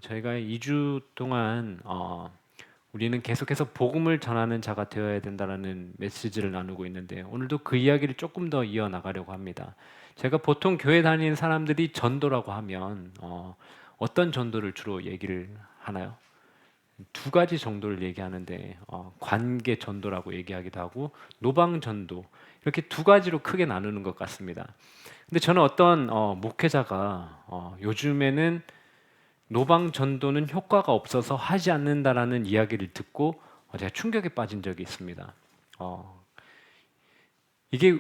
저희가 2주 동안 우리는 계속해서 복음을 전하는 자가 되어야 된다라는 메시지를 나누고 있는데 오늘도 그 이야기를 조금 더 이어나가려고 합니다. 제가 보통 교회 다니는 사람들이 전도라고 하면 어떤 전도를 주로 얘기를 하나요? 두 가지 정도를 얘기하는데 관계 전도라고 얘기하기도 하고 노방 전도 이렇게 두 가지로 크게 나누는 것 같습니다. 근데 저는 어떤 목회자가 요즘에는 노방 전도는 효과가 없어서 하지 않는다라는 이야기를 듣고 제가 충격에 빠진 적이 있습니다. 이게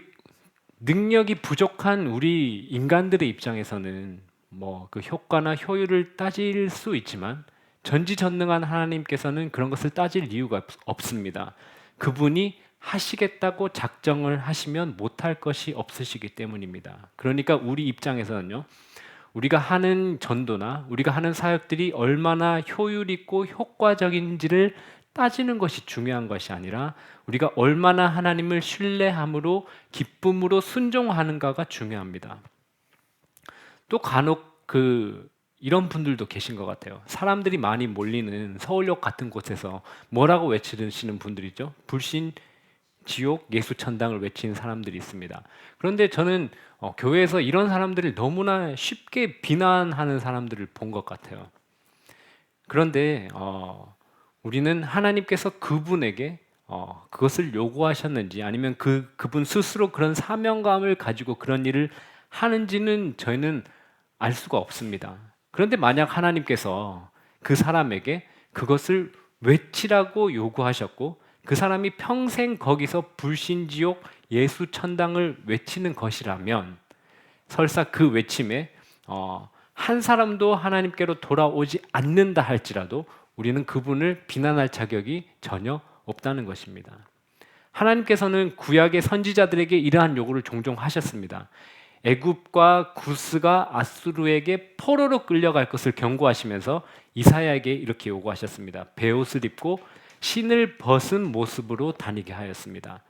능력이 부족한 우리 인간들의 입장에서는 뭐 그 효과나 효율을 따질 수 있지만 전지전능한 하나님께서는 그런 것을 따질 이유가 없습니다. 그분이 하시겠다고 작정을 하시면 못할 것이 없으시기 때문입니다. 그러니까 우리 입장에서는요. 우리가 하는 전도나 우리가 하는 사역들이 얼마나 효율 있고 효과적인지를 따지는 것이 중요한 것이 아니라 우리가 얼마나 하나님을 신뢰함으로 기쁨으로 순종하는가가 중요합니다. 또 간혹 이런 분들도 계신 것 같아요. 사람들이 많이 몰리는 서울역 같은 곳에서 뭐라고 외치시는 분들이죠? 불신, 지옥, 예수 천당을 외치는 사람들이 있습니다. 그런데 저는 교회에서 이런 사람들을 너무나 쉽게 비난하는 사람들을 본 것 같아요. 그런데 우리는 하나님께서 그분에게 그것을 요구하셨는지 아니면 그분 스스로 그런 사명감을 가지고 그런 일을 하는지는 저희는 알 수가 없습니다. 그런데 만약 하나님께서 그 사람에게 그것을 외치라고 요구하셨고 그 사람이 평생 거기서 불신지옥 예수 천당을 외치는 것이라면 설사 그 외침에 한 사람도 하나님께로 돌아오지 않는다 할지라도 우리는 그분을 비난할 자격이 전혀 없다는 것입니다. 하나님께서는 구약의 선지자들에게 이러한 요구를 종종 하셨습니다. 애굽과 구스가 아수르에게 포로로 끌려갈 것을 경고하시면서 이사야에게 이렇게 요구하셨습니다. 베옷을 입고 신을 벗은 모습으로 다니게 하였습니다.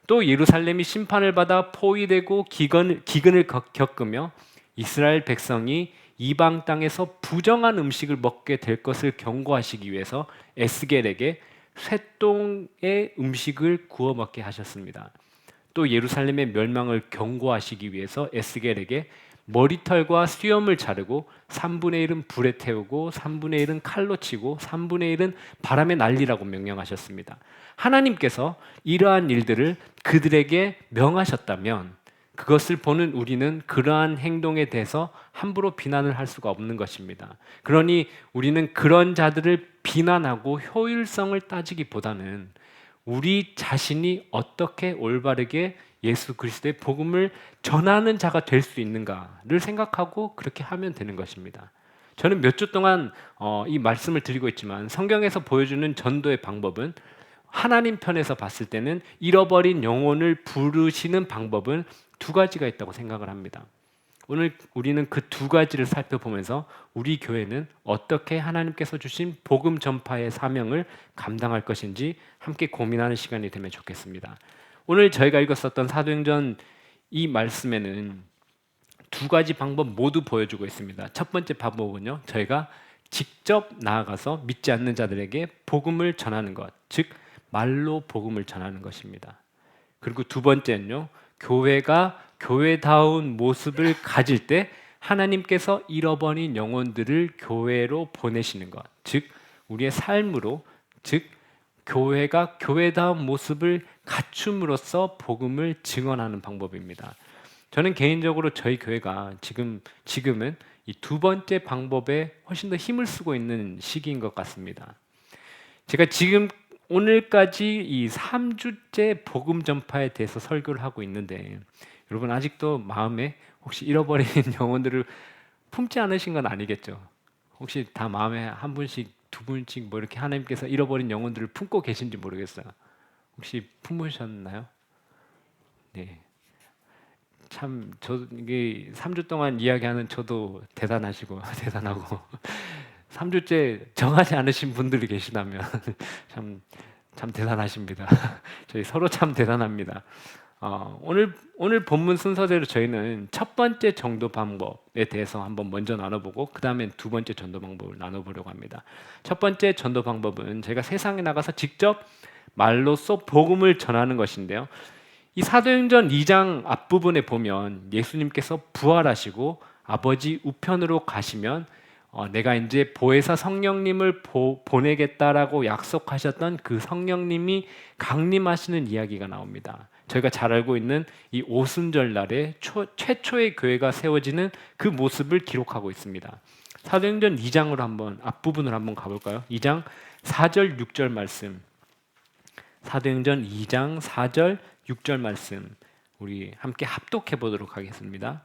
또 예루살렘이 심판을 받아 포위되고 기근을 겪으며 이스라엘 백성이 이방 땅에서 부정한 음식을 먹게 될 것을 경고하시기 위해서 에스겔에게 쇠똥의 음식을 구워 먹게 하셨습니다. 또 예루살렘의 멸망을 경고하시기 위해서 에스겔에게 머리털과 수염을 자르고 3분의 1은 불에 태우고 3분의 1은 칼로 치고 3분의 1은 바람에 날리라고 명령하셨습니다. 하나님께서 이러한 일들을 그들에게 명하셨다면 그것을 보는 우리는 그러한 행동에 대해서 함부로 비난을 할 수가 없는 것입니다. 그러니 우리는 그런 자들을 비난하고 효율성을 따지기보다는 우리 자신이 어떻게 올바르게 예수 그리스도의 복음을 전하는 자가 될 수 있는가를 생각하고 그렇게 하면 되는 것입니다. 저는 몇 주 동안 이 말씀을 드리고 있지만 성경에서 보여주는 전도의 방법은 하나님 편에서 봤을 때는 잃어버린 영혼을 부르시는 방법은 두 가지가 있다고 생각을 합니다. 오늘 우리는 그 두 가지를 살펴보면서 우리 교회는 어떻게 하나님께서 주신 복음 전파의 사명을 감당할 것인지 함께 고민하는 시간이 되면 좋겠습니다. 오늘 저희가 읽었었던 사도행전 이 말씀에는 두 가지 방법 모두 보여주고 있습니다. 첫 번째 방법은요, 저희가 직접 나아가서 믿지 않는 자들에게 복음을 전하는 것, 즉 말로 복음을 전하는 것입니다. 그리고 두 번째는요, 교회가 교회다운 모습을 가질 때 하나님께서 잃어버린 영혼들을 교회로 보내시는 것, 즉 우리의 삶으로, 즉 교회가 교회다운 모습을 갖춤으로써 복음을 증언하는 방법입니다. 저는 개인적으로 저희 교회가 지금은 이 두 번째 방법에 훨씬 더 힘을 쓰고 있는 시기인 것 같습니다. 제가 지금 오늘까지 이 3주째 복음 전파에 대해서 설교를 하고 있는데 여러분 아직도 마음에 혹시 잃어버린 영혼들을 품지 않으신 건 아니겠죠? 혹시 다 마음에 한 분씩 두 분씩 뭐 이렇게 하나님께서 잃어버린 영혼들을 품고 계신지 모르겠어요. 혹시 품으셨나요? 네. 참, 이게 3주 동안 이야기하는 저도 대단하시고, 대단하고, 3주째 정하지 않으신 분들이 계시다면 참, 참 대단하십니다. 저희 서로 참 대단합니다. 오늘 본문 순서대로 저희는 첫 번째 전도 방법에 대해서 한번 먼저 나눠보고 그 다음에 두 번째 전도 방법을 나눠보려고 합니다. 첫 번째 전도 방법은 제가 세상에 나가서 직접 말로써 복음을 전하는 것인데요. 이 사도행전 2장 앞부분에 보면 예수님께서 부활하시고 아버지 우편으로 가시면 내가 이제 보혜사 성령님을 보내겠다라고 약속하셨던 그 성령님이 강림하시는 이야기가 나옵니다. 저희가 잘 알고 있는 이 오순절 날에 최초의 교회가 세워지는 그 모습을 기록하고 있습니다. 사도행전 2장으로 한번 앞부분을 한번 가볼까요? 2장 4절 6절 말씀. 사도행전 2장 4절 6절 말씀 우리 함께 합독해 보도록 하겠습니다.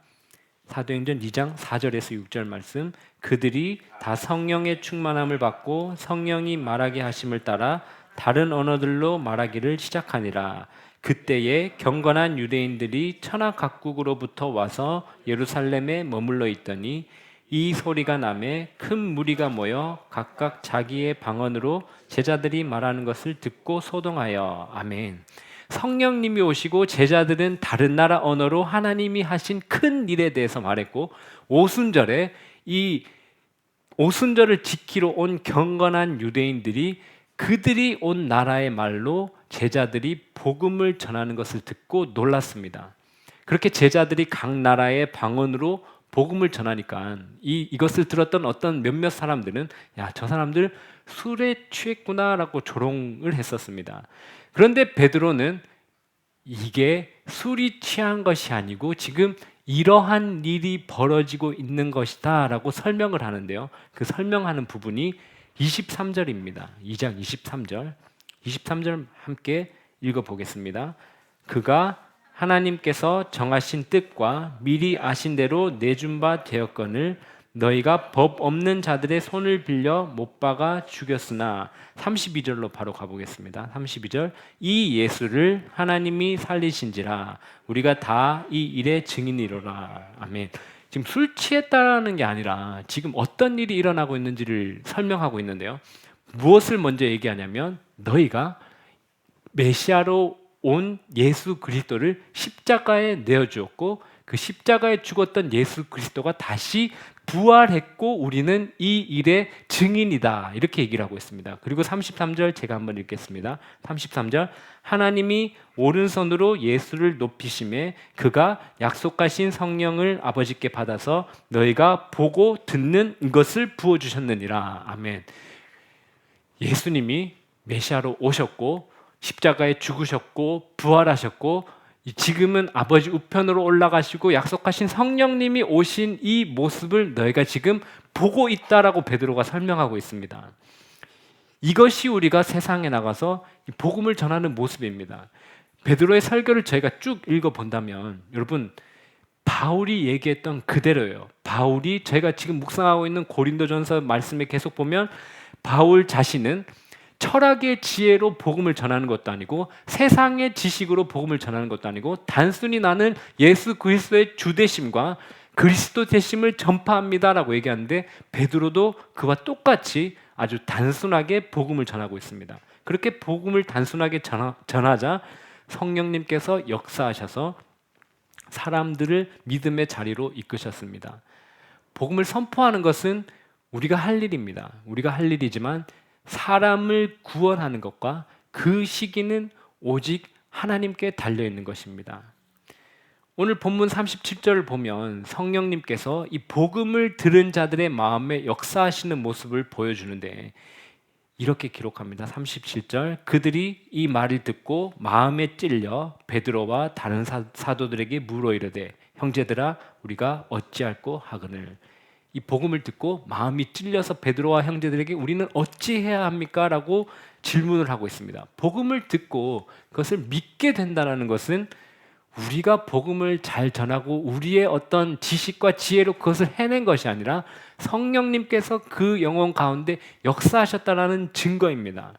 사도행전 2장 4절에서 6절 말씀. 그들이 다 성령의 충만함을 받고 성령이 말하게 하심을 따라 다른 언어들로 말하기를 시작하니라. 그때에 경건한 유대인들이 천하 각국으로부터 와서 예루살렘에 머물러 있더니 이 소리가 나매 큰 무리가 모여 각각 자기의 방언으로 제자들이 말하는 것을 듣고 소동하여. 아멘. 성령님이 오시고 제자들은 다른 나라 언어로 하나님이 하신 큰 일에 대해서 말했고, 오순절에 이 오순절을 지키러 온 경건한 유대인들이 그들이 온 나라의 말로 제자들이 복음을 전하는 것을 듣고 놀랐습니다. 그렇게 제자들이 각 나라의 방언으로 복음을 전하니까 이것을 들었던 어떤 몇몇 사람들은 야, 저 사람들 술에 취했구나라고 조롱을 했었습니다. 그런데 베드로는 이게 술이 취한 것이 아니고 지금 이러한 일이 벌어지고 있는 것이다 라고 설명을 하는데요. 그 설명하는 부분이 23절입니다. 2장 23절. 23절 함께 읽어보겠습니다. 그가 하나님께서 정하신 뜻과 미리 아신 대로 내준 바 되었거늘 너희가 법 없는 자들의 손을 빌려 못 박아 죽였으나. 32절로 바로 가보겠습니다. 32절. 이 예수를 하나님이 살리신지라 우리가 다 이 일의 증인이로라. 아멘. 지금 술 취했다는 게 아니라 지금 어떤 일이 일어나고 있는지를 설명하고 있는데요. 무엇을 먼저 얘기하냐면 너희가 메시아로 온 예수 그리스도를 십자가에 내어주었고 그 십자가에 죽었던 예수 그리스도가 다시 부활했고 우리는 이 일의 증인이다 이렇게 얘기를 하고 있습니다. 그리고 33절 제가 한번 읽겠습니다. 33절. 하나님이 오른손으로 예수를 높이심에 그가 약속하신 성령을 아버지께 받아서 너희가 보고 듣는 것을 부어주셨느니라. 아멘. 예수님이 메시아로 오셨고 십자가에 죽으셨고 부활하셨고 지금은 아버지 우편으로 올라가시고 약속하신 성령님이 오신 이 모습을 너희가 지금 보고 있다라고 베드로가 설명하고 있습니다. 이것이 우리가 세상에 나가서 복음을 전하는 모습입니다. 베드로의 설교를 저희가 쭉 읽어본다면 여러분 바울이 얘기했던 그대로예요. 바울이 저희가 지금 묵상하고 있는 고린도전서 말씀에 계속 보면 바울 자신은 철학의 지혜로 복음을 전하는 것도 아니고 세상의 지식으로 복음을 전하는 것도 아니고 단순히 나는 예수 그리스도의 주되심과 그리스도 되심을 전파합니다라고 얘기하는데 베드로도 그와 똑같이 아주 단순하게 복음을 전하고 있습니다. 그렇게 복음을 단순하게 전하자 성령님께서 역사하셔서 사람들을 믿음의 자리로 이끄셨습니다. 복음을 선포하는 것은 우리가 할 일입니다. 우리가 할 일이지만 사람을 구원하는 것과 그 시기는 오직 하나님께 달려있는 것입니다. 오늘 본문 37절을 보면 성령님께서 이 복음을 들은 자들의 마음에 역사하시는 모습을 보여주는데 이렇게 기록합니다. 37절. 그들이 이 말을 듣고 마음에 찔려 베드로와 다른 사도들에게 물어 이르되 형제들아 우리가 어찌할꼬 하거늘. 이 복음을 듣고 마음이 찔려서 베드로와 형제들에게 우리는 어찌해야 합니까? 라고 질문을 하고 있습니다. 복음을 듣고 그것을 믿게 된다는 것은 우리가 복음을 잘 전하고 우리의 어떤 지식과 지혜로 그것을 해낸 것이 아니라 성령님께서 그 영혼 가운데 역사하셨다는 증거입니다.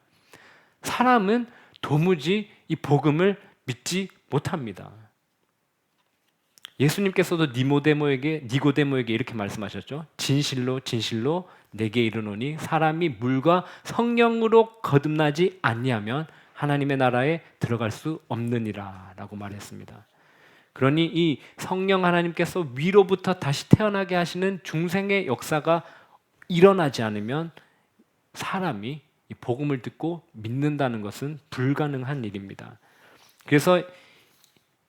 사람은 도무지 이 복음을 믿지 못합니다. 예수님께서도 니고데모에게 이렇게 말씀하셨죠. 진실로 진실로 내게 이르노니 사람이 물과 성령으로 거듭나지 아니하면 하나님의 나라에 들어갈 수 없느니라 라고 말했습니다. 그러니 이 성령 하나님께서 위로부터 다시 태어나게 하시는 중생의 역사가 일어나지 않으면 사람이 이 복음을 듣고 믿는다는 것은 불가능한 일입니다. 그래서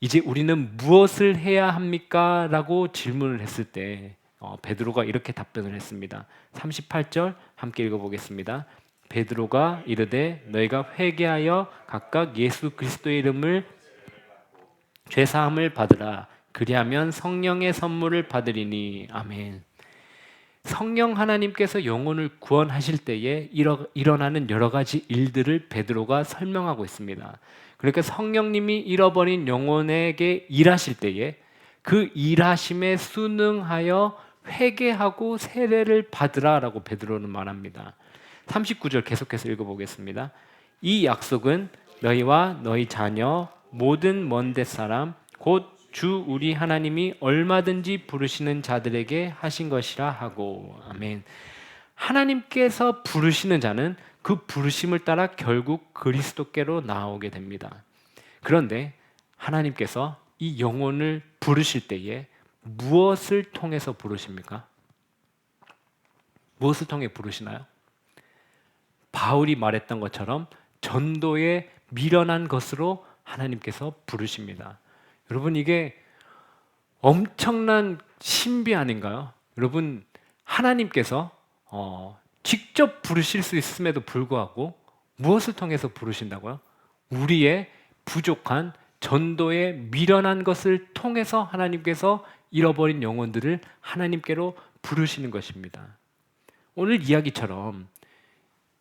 이제 우리는 무엇을 해야 합니까? 라고 질문을 했을 때 베드로가 이렇게 답변을 했습니다. 38절 함께 읽어보겠습니다. 베드로가 이르되 너희가 회개하여 각각 예수 그리스도의 이름을 죄사함을 받으라. 그리하면 성령의 선물을 받으리니. 아멘. 성령 하나님께서 영혼을 구원하실 때에 일어나는 여러 가지 일들을 베드로가 설명하고 있습니다. 그러니까 성령님이 잃어버린 영혼에게 일하실 때에 그 일하심에 순응하여 회개하고 세례를 받으라라고 베드로는 말합니다. 39절 계속해서 읽어보겠습니다. 이 약속은 너희와 너희 자녀 모든 먼 데 사람 곧 주 우리 하나님이 얼마든지 부르시는 자들에게 하신 것이라 하고. 아멘. 하나님께서 부르시는 자는 그 부르심을 따라 결국 그리스도께로 나오게 됩니다. 그런데 하나님께서 이 영혼을 부르실 때에 무엇을 통해서 부르십니까? 무엇을 통해 부르시나요? 바울이 말했던 것처럼 전도에 미련한 것으로 하나님께서 부르십니다. 여러분, 이게 엄청난 신비 아닌가요? 여러분, 하나님께서 직접 부르실 수 있음에도 불구하고 무엇을 통해서 부르신다고요? 우리의 부족한 전도에 미련한 것을 통해서 하나님께서 잃어버린 영혼들을 하나님께로 부르시는 것입니다. 오늘 이야기처럼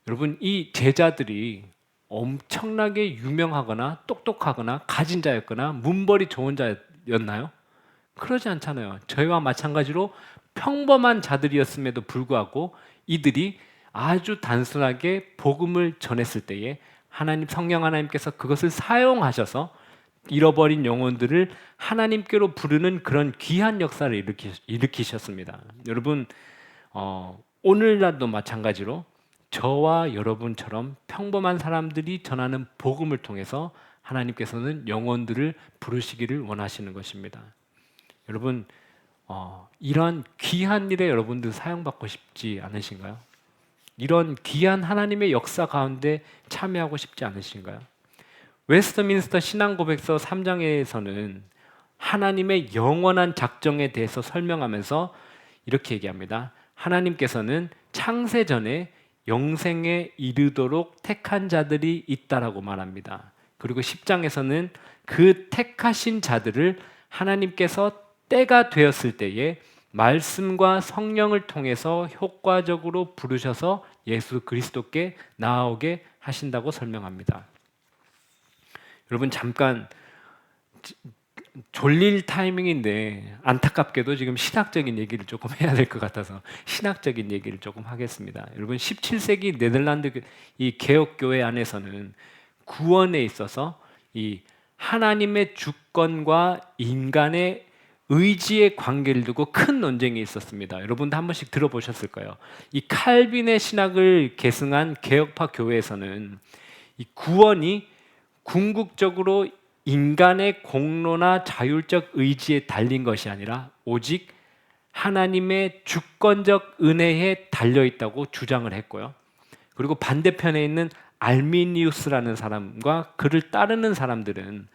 여러분, 이 제자들이 엄청나게 유명하거나 똑똑하거나 가진 자였거나 문벌이 좋은 자였나요? 그러지 않잖아요. 저희와 마찬가지로 평범한 자들이었음에도 불구하고 이들이 아주 단순하게 복음을 전했을 때에 성령 하나님께서 그것을 사용하셔서 잃어버린 영혼들을 하나님께로 부르는 그런 귀한 역사를 일으키셨습니다. 여러분, 오늘날도 마찬가지로 저와 여러분처럼 평범한 사람들이 전하는 복음을 통해서 하나님께서는 영혼들을 부르시기를 원하시는 것입니다. 여러분, 이런 귀한 일에 여러분들 사용받고 싶지 않으신가요? 이런 귀한 하나님의 역사 가운데 참여하고 싶지 않으신가요? 웨스트민스터 신앙고백서 3장에서는 하나님의 영원한 작정에 대해서 설명하면서 이렇게 얘기합니다. 하나님께서는 창세 전에 영생에 이르도록 택한 자들이 있다라고 말합니다. 그리고 10장에서는 그 택하신 자들을 하나님께서 때가 되었을 때에 말씀과 성령을 통해서 효과적으로 부르셔서 예수 그리스도께 나아오게 하신다고 설명합니다. 여러분, 잠깐 졸릴 타이밍인데 안타깝게도 지금 신학적인 얘기를 조금 해야 될 것 같아서 신학적인 얘기를 조금 하겠습니다. 여러분, 17세기 네덜란드 이 개혁교회 안에서는 구원에 있어서 이 하나님의 주권과 인간의 의지의 관계를 두고 큰 논쟁이 있었습니다. 여러분도 한 번씩 들어보셨을 거예요. 이 칼빈의 신학을 계승한 개혁파 교회에서는 이 구원이 궁극적으로 인간의 공로나 자율적 의지에 달린 것이 아니라 오직 하나님의 주권적 은혜에 달려있다고 주장을 했고요. 그리고 반대편에 있는 알미니우스라는 사람과 그를 따르는 사람들은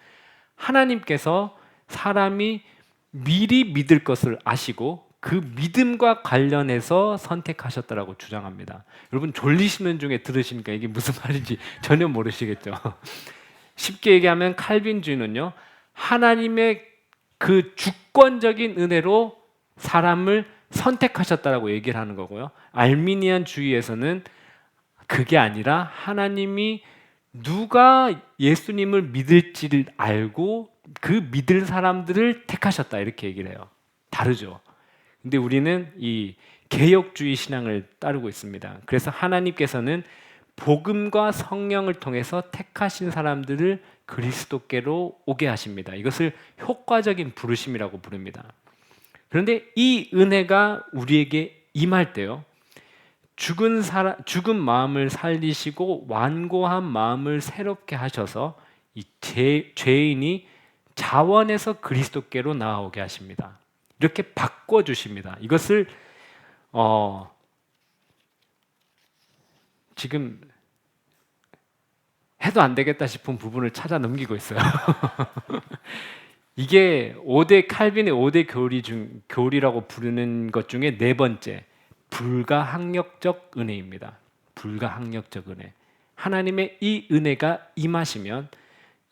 하나님께서 사람이 미리 믿을 것을 아시고 그 믿음과 관련해서 선택하셨다라고 주장합니다. 여러분, 졸리시는 중에 들으시니까 이게 무슨 말인지 전혀 모르시겠죠? 쉽게 얘기하면 칼빈주의는요, 하나님의 그 주권적인 은혜로 사람을 선택하셨다라고 얘기를 하는 거고요. 알미니안주의에서는 그게 아니라 하나님이 누가 예수님을 믿을지를 알고 그 믿을 사람들을 택하셨다, 이렇게 얘기를 해요. 다르죠. 근데 우리는 이 개혁주의 신앙을 따르고 있습니다. 그래서 하나님께서는 복음과 성령을 통해서 택하신 사람들을 그리스도께로 오게 하십니다. 이것을 효과적인 부르심이라고 부릅니다. 그런데 이 은혜가 우리에게 임할 때요, 죽은 마음을 살리시고 완고한 마음을 새롭게 하셔서 이 죄인이 자원에서 그리스도께로 나아오게 하십니다. 이렇게 바꿔주십니다. 이것을 지금 해도 안 되겠다 싶은 부분을 찾아 넘기고 있어요. 이게 5대 칼빈의 5대 교리라고 부르는 것 중에 네 번째, 불가항력적 은혜입니다. 불가항력적 은혜. 하나님의 이 은혜가 임하시면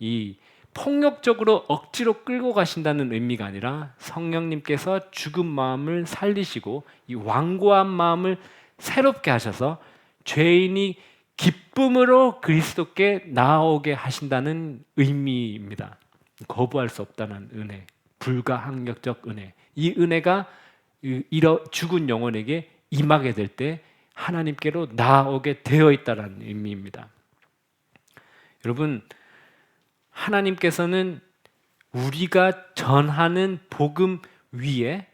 이 폭력적으로 억지로 끌고 가신다는 의미가 아니라 성령님께서 죽은 마음을 살리시고 이 완고한 마음을 새롭게 하셔서 죄인이 기쁨으로 그리스도께 나아오게 하신다는 의미입니다. 거부할 수 없다는 은혜, 불가항력적 은혜. 이 은혜가 죽은 영혼에게 임하게 될 때 하나님께로 나아오게 되어 있다는 의미입니다. 여러분, 하나님께서는 우리가 전하는 복음 위에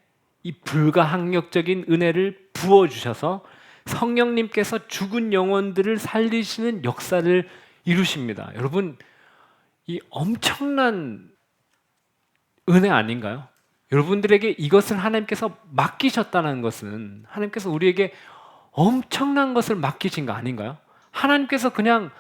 이 불가항력적인 은혜를 부어주셔서 성령님께서 죽은 영혼들을 살리시는 역사를 이루십니다. 여러분, 이 엄청난 은혜 아닌가요? 여러분들에게 이것을 하나님께서 맡기셨다는 것은 하나님께서 우리에게 엄청난 것을 맡기신 거 아닌가요? 하나님께서 그냥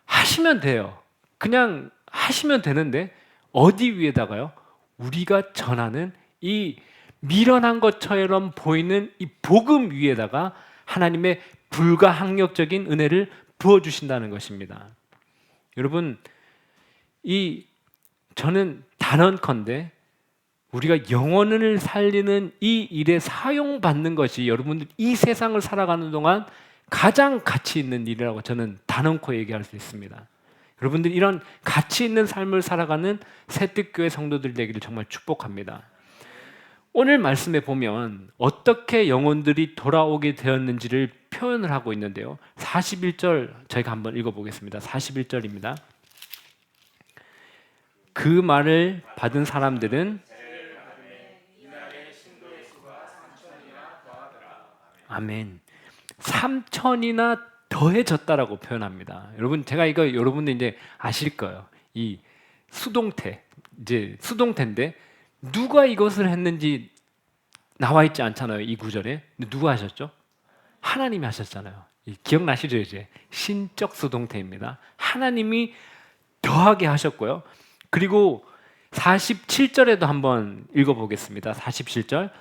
하시면 돼요. 그냥 하시면 되는데 어디 위에다가요? 우리가 전하는 이 미련한 것처럼 보이는 이 복음 위에다가 하나님의 불가항력적인 은혜를 부어주신다는 것입니다. 여러분, 저는 단언컨대 우리가 영혼을 살리는 이 일에 사용받는 것이 여러분들 이 세상을 살아가는 동안 가장 가치 있는 일이라고 저는 단언코 얘기할 수 있습니다. 여러분들 이런 가치 있는 삶을 살아가는 새뜻교회 성도들 되기를 정말 축복합니다. 오늘 말씀에 보면 어떻게 영혼들이 돌아오게 되었는지를 표현을 하고 있는데요. 41절 저희가 한번 읽어보겠습니다. 41절입니다. 그 말을 받은 사람들은 아멘. 3천이나 더해졌다라고 표현합니다. 여러분, 제가 이거 여러분들 이제 아실 거예요. 이 수동태인데 누가 이것을 했는지 나와 있지 않잖아요. 이 구절에. 근데 누가 하셨죠? 하나님이 하셨잖아요. 기억나시죠? 이제 신적 수동태입니다. 하나님이 더하게 하셨고요. 그리고 47절에도 한번 읽어보겠습니다. 47절.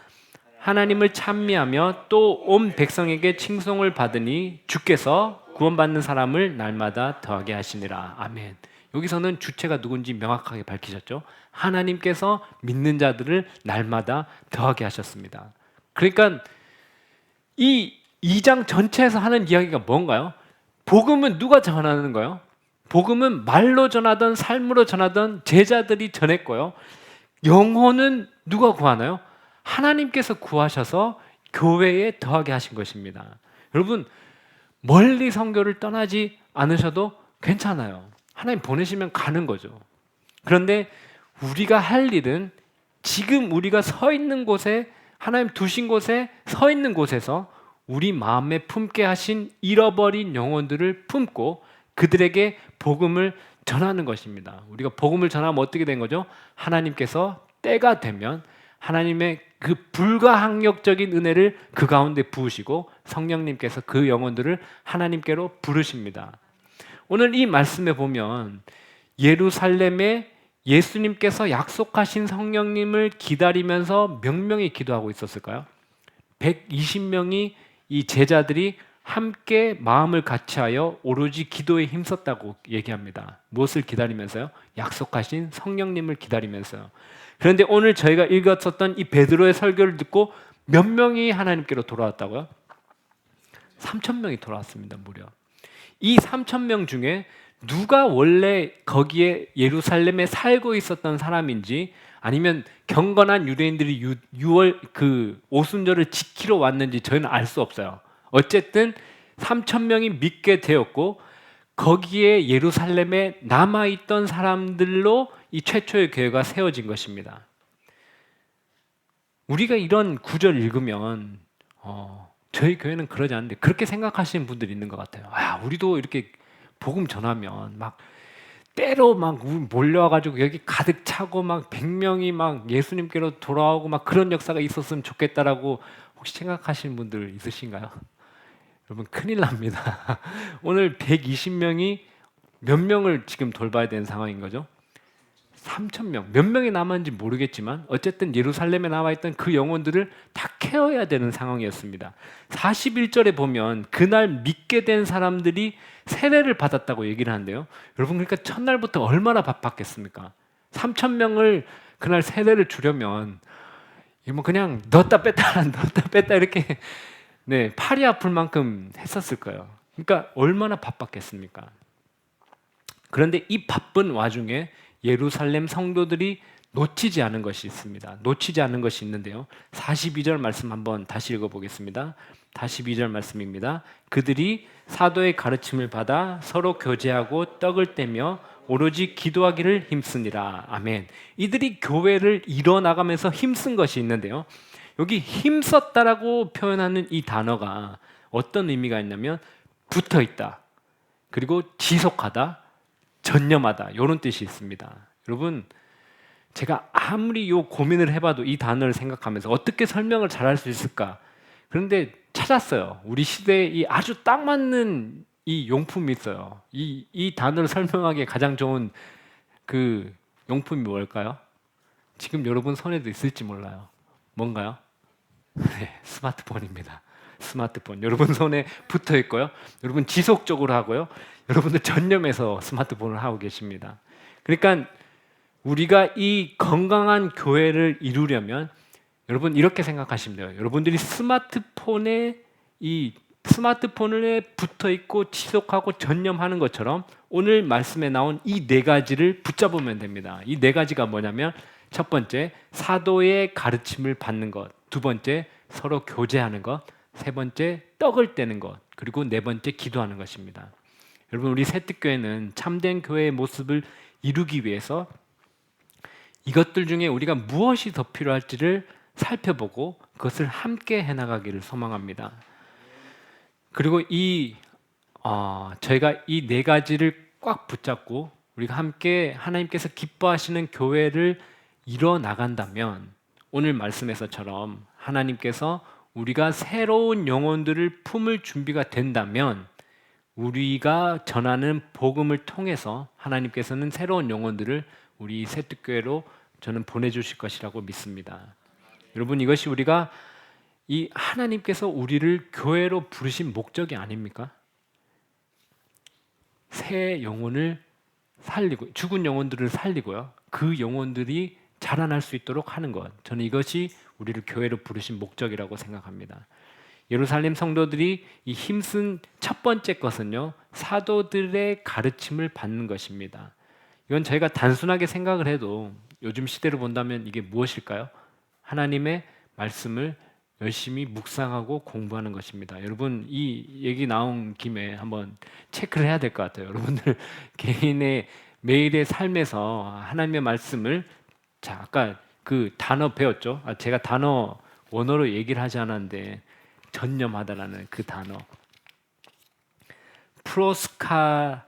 하나님을 찬미하며 또 온 백성에게 칭송을 받으니 주께서 구원받는 사람을 날마다 더하게 하시니라. 아멘. 여기서는 주체가 누군지 명확하게 밝히셨죠. 하나님께서 믿는 자들을 날마다 더하게 하셨습니다. 그러니까 이 2장 전체에서 하는 이야기가 뭔가요? 복음은 누가 전하는 거예요? 복음은 말로 전하던 삶으로 전하던 제자들이 전했고요. 영혼은 누가 구하나요? 하나님께서 구하셔서 교회에 더하게 하신 것입니다. 여러분, 멀리 선교를 떠나지 않으셔도 괜찮아요. 하나님 보내시면 가는 거죠. 그런데 우리가 할 일은 지금 우리가 서 있는 곳에, 하나님 두신 곳에 서 있는 곳에서 우리 마음에 품게 하신 잃어버린 영혼들을 품고 그들에게 복음을 전하는 것입니다. 우리가 복음을 전하면 어떻게 된 거죠? 하나님께서 때가 되면 하나님의 그 불가항력적인 은혜를 그 가운데 부으시고 성령님께서 그 영혼들을 하나님께로 부르십니다. 오늘 이 말씀에 보면 예루살렘에 예수님께서 약속하신 성령님을 기다리면서 몇 명이 기도하고 있었을까요? 120명이 이 제자들이 함께 마음을 같이하여 오로지 기도에 힘썼다고 얘기합니다. 무엇을 기다리면서요? 약속하신 성령님을 기다리면서요. 그런데 오늘 저희가 읽었었던 이 베드로의 설교를 듣고 몇 명이 하나님께로 돌아왔다고요? 3,000명이 돌아왔습니다. 무려. 이 3,000명 중에 누가 원래 거기에 예루살렘에 살고 있었던 사람인지 아니면 경건한 유대인들이 6월 그 오순절을 지키러 왔는지 저희는 알 수 없어요. 어쨌든 3,000명이 믿게 되었고 거기에 예루살렘에 남아있던 사람들로 이 최초의 교회가 세워진 것입니다. 우리가 이런 구절 읽으면 저희 교회는 그러지 않는데 그렇게 생각하시는 분들이 있는 것 같아요. 아, 우리도 이렇게 복음 전하면 막 때로 막 몰려와가지고 여기 가득 차고 막 100명이 막 예수님께로 돌아오고 막 그런 역사가 있었으면 좋겠다라고 혹시 생각하시는 분들 있으신가요? 여러분 큰일 납니다. 오늘 120명이 몇 명을 지금 돌봐야 되는 상황인 거죠? 3,000명. 몇 명이 남았는지 모르겠지만 어쨌든 예루살렘에 남아있던 그 영혼들을 다 케어해야 되는 상황이었습니다. 41절에 보면 그날 믿게 된 사람들이 세례를 받았다고 얘기를 하는데요. 여러분 그러니까 첫날부터 얼마나 바빴겠습니까? 3,000명을 그날 세례를 주려면 뭐 그냥 넣었다 뺐다 넣었다 뺐다 이렇게 네, 팔이 아플 만큼 했었을 거예요. 그러니까 얼마나 바빴겠습니까? 그런데 이 바쁜 와중에 예루살렘 성도들이 놓치지 않은 것이 있습니다. 놓치지 않은 것이 있는데요. 42절 말씀 한번 다시 읽어보겠습니다. 42절 말씀입니다. 그들이 사도의 가르침을 받아 서로 교제하고 떡을 떼며 오로지 기도하기를 힘쓰니라. 아멘. 이들이 교회를 이뤄나가면서 힘쓴 것이 있는데요. 여기 힘썼다라고 표현하는 이 단어가 어떤 의미가 있냐면 붙어있다, 그리고 지속하다, 전념하다 이런 뜻이 있습니다. 여러분 제가 아무리 요 고민을 해봐도 이 단어를 생각하면서 어떻게 설명을 잘할 수 있을까? 그런데 찾았어요. 우리 시대에 이 아주 딱 맞는 이 용품이 있어요. 이 단어를 설명하기에 가장 좋은 그 용품이 뭘까요? 지금 여러분 손에도 있을지 몰라요. 뭔가요? 네, 스마트폰입니다. 스마트폰 여러분 손에 붙어 있고요. 여러분 지속적으로 하고요. 여러분들 전념해서 스마트폰을 하고 계십니다. 그러니까 우리가 이 건강한 교회를 이루려면 여러분 이렇게 생각하시면 돼요. 여러분들이 스마트폰에 붙어 있고 지속하고 전념하는 것처럼 오늘 말씀에 나온 이 네 가지를 붙잡으면 됩니다. 이 네 가지가 뭐냐면 첫 번째 사도의 가르침을 받는 것, 두 번째 서로 교제하는 것, 세 번째 떡을 떼는 것, 그리고 네 번째 기도하는 것입니다. 여러분 우리 새뜻교회는 참된 교회의 모습을 이루기 위해서 이것들 중에 우리가 무엇이 더 필요할지를 살펴보고 그것을 함께 해나가기를 소망합니다. 그리고 저희가 이 네 가지를 꽉 붙잡고 우리가 함께 하나님께서 기뻐하시는 교회를 이뤄 나간다면 오늘 말씀에서처럼 하나님께서 우리가 새로운 영혼들을 품을 준비가 된다면 우리가 전하는 복음을 통해서 하나님께서는 새로운 영혼들을 우리 새뜻교회로 저는 보내주실 것이라고 믿습니다. 여러분 이것이 우리가 이 하나님께서 우리를 교회로 부르신 목적이 아닙니까? 새 영혼을 살리고 죽은 영혼들을 살리고요. 그 영혼들이 자라날 수 있도록 하는 것. 저는 이것이 우리를 교회로 부르신 목적이라고 생각합니다. 예루살렘 성도들이 이 힘쓴 첫 번째 것은요. 사도들의 가르침을 받는 것입니다. 이건 저희가 단순하게 생각을 해도 요즘 시대로 본다면 이게 무엇일까요? 하나님의 말씀을 열심히 묵상하고 공부하는 것입니다. 여러분 이 얘기 나온 김에 한번 체크를 해야 될 것 같아요. 여러분들 개인의 매일의 삶에서 하나님의 말씀을 아까 그 단어 배웠죠? 제가 단어 원어로 얘기를 하지 않았는데 전념하다라는 그 단어 프로스카테오.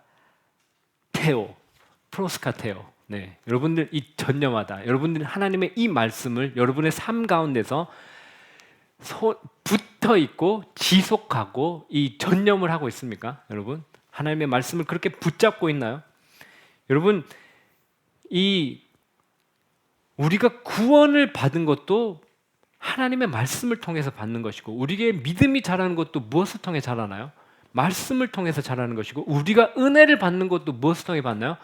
네, 여러분들 이 전념하다. 여러분들이 하나님의 이 말씀을 여러분의 삶 가운데서 붙어 있고 지속하고 이 전념을 하고 있습니까? 여러분 하나님의 말씀을 그렇게 붙잡고 있나요? 여러분 우리가 구원을 받은 것도 하나님의 말씀을 통해서 받는 것이고 우리의 믿음이 자라는 것도 무엇을 통해 자라나요? 말씀을 통해서 자라는 것이고 우리가 은혜를 받는 것도 무엇을 통해 받나요?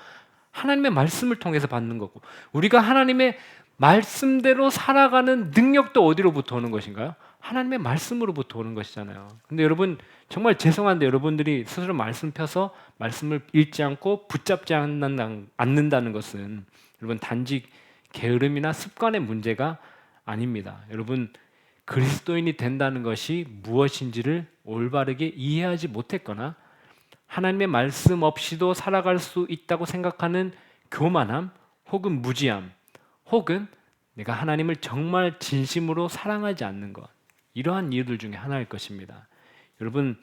하나님의 말씀을 통해서 받는 거고 우리가 하나님의 말씀대로 살아가는 능력도 어디로부터 오는 것인가요? 하나님의 말씀으로부터 오는 것이잖아요. 근데 여러분 정말 죄송한데 여러분들이 스스로 말씀 펴서 말씀을 읽지 않고 붙잡지 않는다는 것은 여러분 단지 게으름이나 습관의 문제가 아닙니다. 여러분 그리스도인이 된다는 것이 무엇인지를 올바르게 이해하지 못했거나 하나님의 말씀 없이도 살아갈 수 있다고 생각하는 교만함 혹은 무지함 혹은 내가 하나님을 정말 진심으로 사랑하지 않는 것 이러한 이유들 중에 하나일 것입니다. 여러분,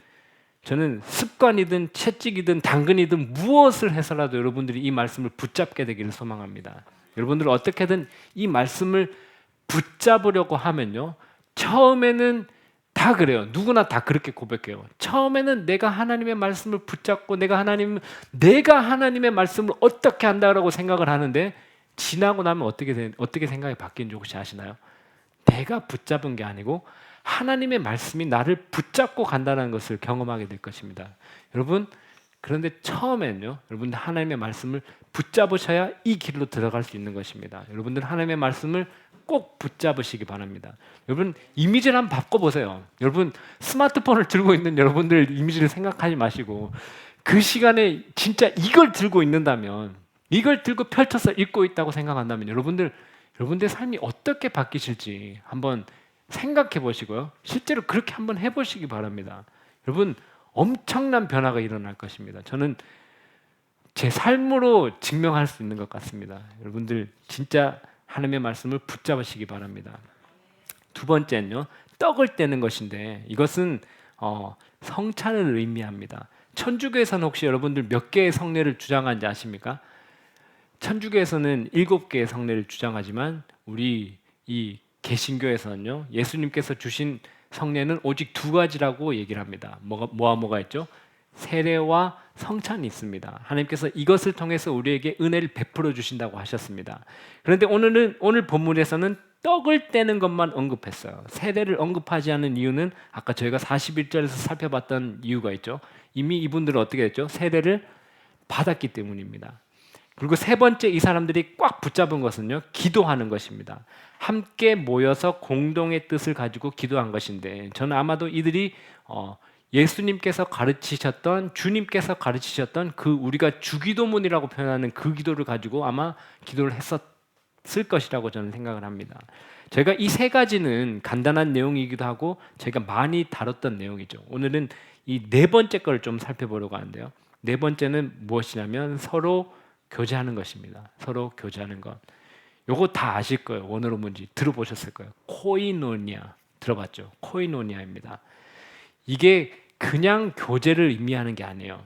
저는 습관이든 채찍이든 당근이든 무엇을 해서라도 여러분들이 이 말씀을 붙잡게 되기를 소망합니다. 여러분들 어떻게든 이 말씀을 붙잡으려고 하면요, 처음에는 다 그래요. 누구나 다 그렇게 고백해요. 처음에는 내가 하나님의 말씀을 붙잡고 내가 하나님의 말씀을 어떻게 한다라고 생각을 하는데, 지나고 나면 어떻게 생각이 바뀌는지 혹시 아시나요? 내가 붙잡은 게 아니고 하나님의 말씀이 나를 붙잡고 간다는 것을 경험하게 될 것입니다. 여러분, 그런데 처음에는요, 여러분들 하나님의 말씀을 붙잡으셔야 이 길로 들어갈 수 있는 것입니다. 여러분들 하나님의 말씀을 꼭 붙잡으시기 바랍니다. 여러분, 이미지를 한번 바꿔보세요. 여러분, 스마트폰을 들고 있는 여러분들 이미지를 생각하지 마시고, 그 시간에 진짜 이걸 들고 있는다면, 이걸 들고 펼쳐서 읽고 있다고 생각한다면 여러분들의 삶이 어떻게 바뀌실지 한번 생각해 보시고요, 실제로 그렇게 한번 해보시기 바랍니다. 여러분, 엄청난 변화가 일어날 것입니다. 저는 제 삶으로 증명할 수 있는 것 같습니다. 여러분들 진짜 하나님의 말씀을 붙잡으시기 바랍니다. 두 번째는요, 떡을 떼는 것인데, 이것은 성찬을 의미합니다. 천주교에서는 혹시 여러분들 몇 개의 성례를 주장하는지 아십니까? 천주교에서는 7개의 성례를 주장하지만 우리 이 개신교에서는요, 예수님께서 주신 성례는 오직 2가지라고 얘기를 합니다. 뭐가 있죠? 세례와 성찬이 있습니다. 하나님께서 이것을 통해서 우리에게 은혜를 베풀어 주신다고 하셨습니다. 그런데 오늘 본문에서는 떡을 떼는 것만 언급했어요. 세례를 언급하지 않은 이유는 아까 저희가 41절에서 살펴봤던 이유가 있죠. 이미 이분들은 어떻게 했죠? 세례를 받았기 때문입니다. 그리고 세 번째, 이 사람들이 꽉 붙잡은 것은요, 기도하는 것입니다. 함께 모여서 공동의 뜻을 가지고 기도한 것인데, 저는 아마도 이들이 예수님께서 가르치셨던, 주님께서 가르치셨던 그 우리가 주기도문이라고 표현하는 그 기도를 가지고 아마 기도를 했었을 것이라고 저는 생각을 합니다. 저희가 이 3가지는 간단한 내용이기도 하고 저희가 많이 다뤘던 내용이죠. 오늘은 이 4번째 걸 좀 살펴보려고 하는데요. 4번째는 무엇이냐면 서로 교제하는 것입니다. 서로 교제하는 것. 요거 다 아실 거예요. 원어로 뭔지 들어보셨을 거예요. 코이노니아 들어봤죠? 코이노니아입니다. 이게 그냥 교제를 의미하는 게 아니에요.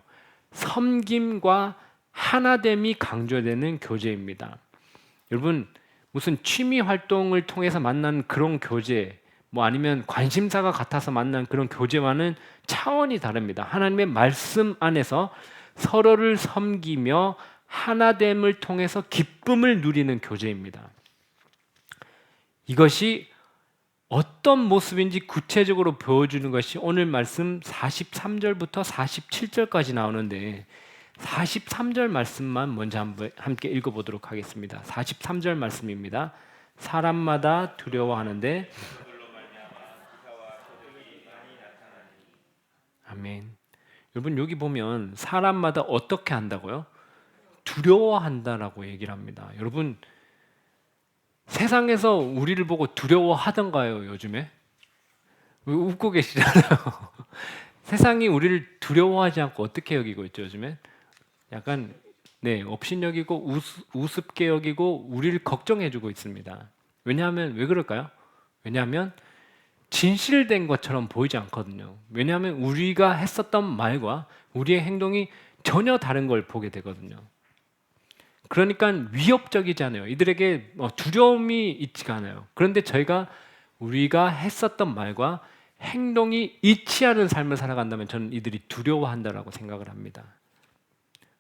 섬김과 하나됨이 강조되는 교제입니다. 여러분, 무슨 취미 활동을 통해서 만난 그런 교제, 아니면 관심사가 같아서 만난 그런 교제와는 차원이 다릅니다. 하나님의 말씀 안에서 서로를 섬기며 하나됨을 통해서 기쁨을 누리는 교제입니다. 이것이 어떤 모습인지 구체적으로 보여주는 것이 오늘 말씀 43절부터 47절까지 나오는데, 43절 말씀만 먼저 함께 읽어보도록 하겠습니다. 43절 말씀입니다. 사람마다 두려워하는데 아멘. 여러분, 여기 보면 사람마다 어떻게 한다고요? 두려워한다라고 얘기를 합니다. 여러분, 세상에서 우리를 보고 두려워하던가요, 요즘에? 왜 웃고 계시잖아요. 세상이 우리를 두려워하지 않고 어떻게 여기고 있죠, 요즘에? 약간 업신여기고 우습게 여기고 우리를 걱정해주고 있습니다. 왜냐하면, 왜 그럴까요? 왜냐하면 진실된 것처럼 보이지 않거든요. 왜냐하면 우리가 했었던 말과 우리의 행동이 전혀 다른 걸 보게 되거든요. 그러니까 위협적이지 않아요. 이들에게 두려움이 있지가 않아요. 그런데 우리가 했었던 말과 행동이 일치하는 삶을 살아간다면 저는 이들이 두려워한다라고 생각을 합니다.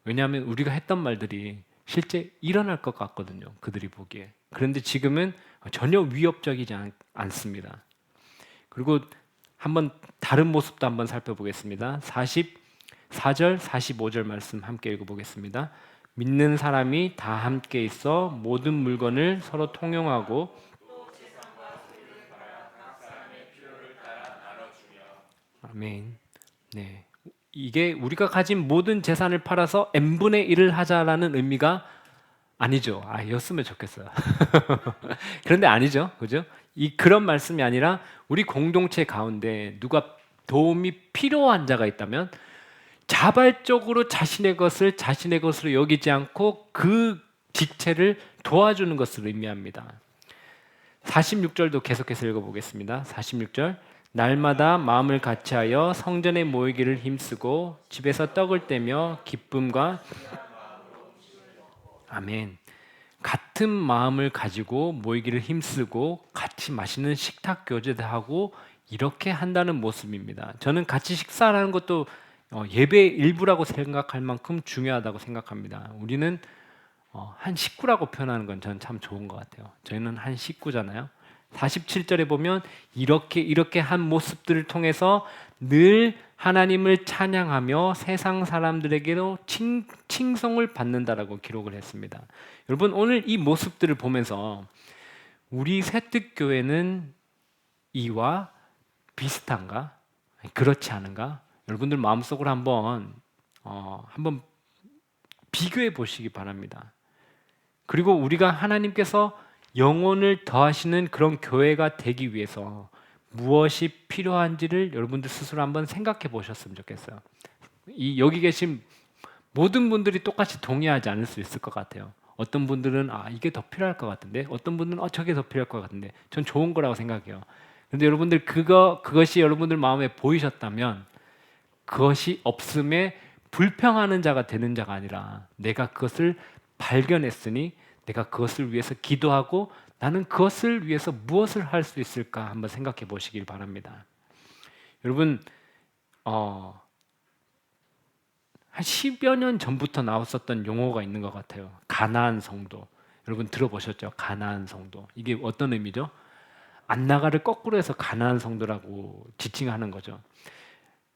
왜냐하면 우리가 했던 말들이 실제 일어날 것 같거든요, 그들이 보기에. 그런데 지금은 전혀 위협적이지 않습니다. 그리고 한번 다른 모습도 한번 살펴보겠습니다. 44절, 45절 말씀 함께 읽어보겠습니다. 믿는 사람이 다 함께 있어 모든 물건을 서로 통용하고 아멘. 네, 이게 우리가 가진 모든 재산을 팔아서 n분의 1을 하자라는 의미가 아니죠. 였으면 좋겠어요. 그런데 아니죠, 그죠? 그런 말씀이 아니라 우리 공동체 가운데 누가 도움이 필요한 자가 있다면 자발적으로 자신의 것으로 여기지 않고 그 직체를 도와주는 것을 의미합니다. 46절도 계속해서 읽어보겠습니다. 46절, 날마다 마음을 같이하여 성전에 모이기를 힘쓰고 집에서 떡을 떼며 기쁨과 아멘. 같은 마음을 가지고 모이기를 힘쓰고 같이 맛있는 식탁 교제도 하고 이렇게 한다는 모습입니다. 저는 같이 식사하는 것도 예배의 일부라고 생각할 만큼 중요하다고 생각합니다. 우리는 한 식구라고 표현하는 건 저는 참 좋은 것 같아요. 저희는 한 식구잖아요. 47절에 보면 이렇게 한 모습들을 통해서 늘 하나님을 찬양하며 세상 사람들에게도 칭송을 받는다라고 기록을 했습니다. 여러분 오늘 이 모습들을 보면서 우리 새뜻교회는 이와 비슷한가? 그렇지 않은가? 여러분들 마음속으로 한번 비교해 보시기 바랍니다. 그리고 우리가 하나님께서 영혼을 더하시는 그런 교회가 되기 위해서 무엇이 필요한지를 여러분들 스스로 한번 생각해 보셨으면 좋겠어요. 여기 계신 모든 분들이 똑같이 동의하지 않을 수 있을 것 같아요. 어떤 분들은 이게 더 필요할 것 같은데, 어떤 분들은 저게 더 필요할 것 같은데, 전 좋은 거라고 생각해요. 그런데 여러분들 그것이 여러분들 마음에 보이셨다면 그것이 없음에 불평하는 자가 되는 자가 아니라 내가 그것을 발견했으니 내가 그것을 위해서 기도하고 나는 그것을 위해서 무엇을 할 수 있을까 한번 생각해 보시길 바랍니다. 여러분 한 10여 년 전부터 나왔었던 용어가 있는 것 같아요. 가나안 성도. 여러분 들어보셨죠? 가나안 성도. 이게 어떤 의미죠? 안나가를 거꾸로 해서 가나안 성도라고 지칭하는 거죠.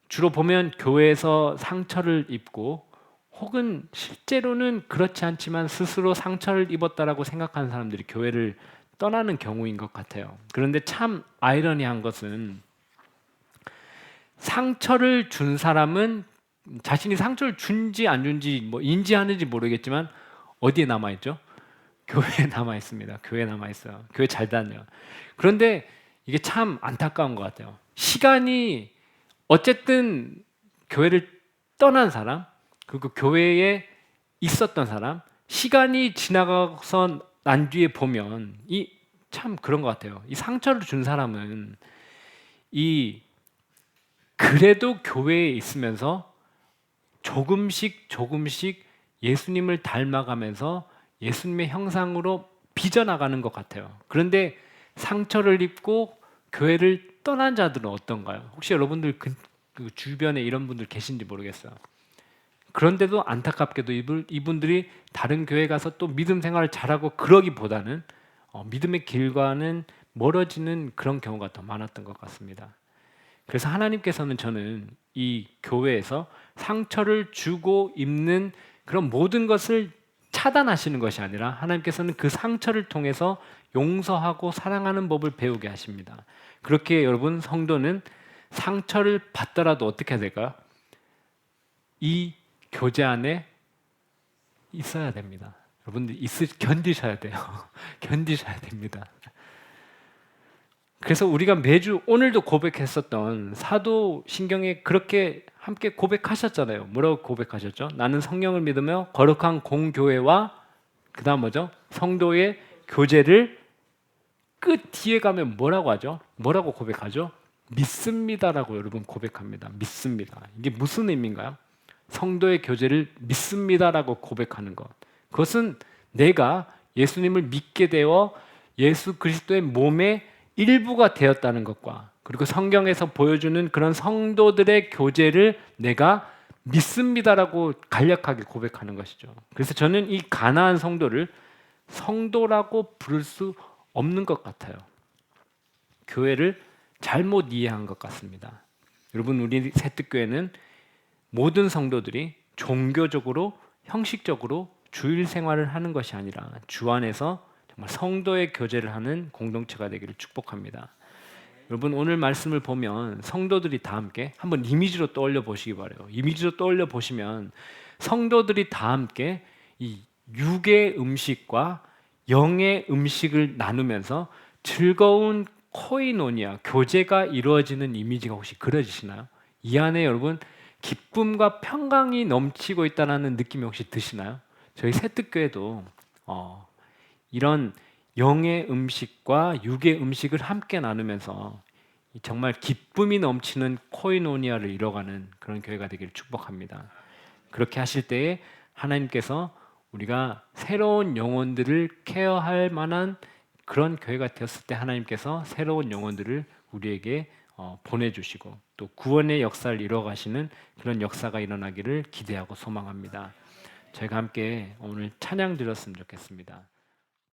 주로 보면 교회에서 상처를 입고 혹은 실제로는 그렇지 않지만 스스로 상처를 입었다라고 생각하는 사람들이 교회를 떠나는 경우인 것 같아요. 그런데 참 아이러니한 것은 상처를 준 사람은 자신이 상처를 준지 안 준지 인지하는지 모르겠지만 어디에 남아 있죠? 교회에 남아 있습니다. 교회에 남아 있어요. 교회 잘 다녀요. 그런데 이게 참 안타까운 것 같아요. 시간이 어쨌든 교회를 떠난 사람 그리고 교회에 있었던 사람 시간이 지나가서 난 뒤에 보면 이 참 그런 것 같아요. 이 상처를 준 사람은 그래도 교회에 있으면서 조금씩 예수님을 닮아가면서 예수님의 형상으로 빚어나가는 것 같아요. 그런데 상처를 입고 교회를 떠난 자들은 어떤가요? 혹시 여러분들 그 주변에 이런 분들 계신지 모르겠어요. 그런데도 안타깝게도 이분들이 다른 교회 가서 또 믿음 생활을 잘하고 그러기보다는 믿음의 길과는 멀어지는 그런 경우가 더 많았던 것 같습니다. 그래서 하나님께서는 저는 이 교회에서 상처를 주고 입는 그런 모든 것을 차단하시는 것이 아니라 하나님께서는 그 상처를 통해서 용서하고 사랑하는 법을 배우게 하십니다. 그렇게 여러분 성도는 상처를 받더라도 어떻게 해야 될까요? 이 교제 안에 있어야 됩니다. 여러분들 견디셔야 돼요. 견디셔야 됩니다. 그래서 우리가 매주 오늘도 고백했었던 사도신경에 그렇게 함께 고백하셨잖아요. 뭐라고 고백하셨죠? 나는 성령을 믿으며 거룩한 공교회와 그다음 뭐죠? 성도의 교제를 끝 뒤에 가면 뭐라고 하죠? 뭐라고 고백하죠? 믿습니다라고 여러분 고백합니다. 믿습니다. 이게 무슨 의미인가요? 성도의 교제를 믿습니다라고 고백하는 것. 그것은 내가 예수님을 믿게 되어 예수 그리스도의 몸의 일부가 되었다는 것과 그리고 성경에서 보여주는 그런 성도들의 교제를 내가 믿습니다라고 간략하게 고백하는 것이죠. 그래서 저는 이 가나안 성도를 성도라고 부를 수 없는 것 같아요. 교회를 잘못 이해한 것 같습니다. 여러분 우리 새뜻교회는 모든 성도들이 종교적으로 형식적으로 주일 생활을 하는 것이 아니라 주 안에서 정말 성도의 교제를 하는 공동체가 되기를 축복합니다. 여러분 오늘 말씀을 보면 성도들이 다 함께 한번 이미지로 떠올려 보시기 바라요. 이미지로 떠올려 보시면 성도들이 다 함께 이 육의 음식과 영의 음식을 나누면서 즐거운 코이노니아 교제가 이루어지는 이미지가 혹시 그려지시나요? 이 안에 여러분 기쁨과 평강이 넘치고 있다는 느낌이 혹시 드시나요? 저희 새뜻교회도 이런 영의 음식과 육의 음식을 함께 나누면서 정말 기쁨이 넘치는 코이노니아를 이뤄가는 그런 교회가 되기를 축복합니다. 그렇게 하실 때에 하나님께서 우리가 새로운 영혼들을 케어할 만한 그런 교회가 되었을 때 하나님께서 새로운 영혼들을 우리에게 보내주시고 또 구원의 역사를 이뤄가시는 그런 역사가 일어나기를 기대하고 소망합니다. 저희가 함께 오늘 찬양 드렸으면 좋겠습니다.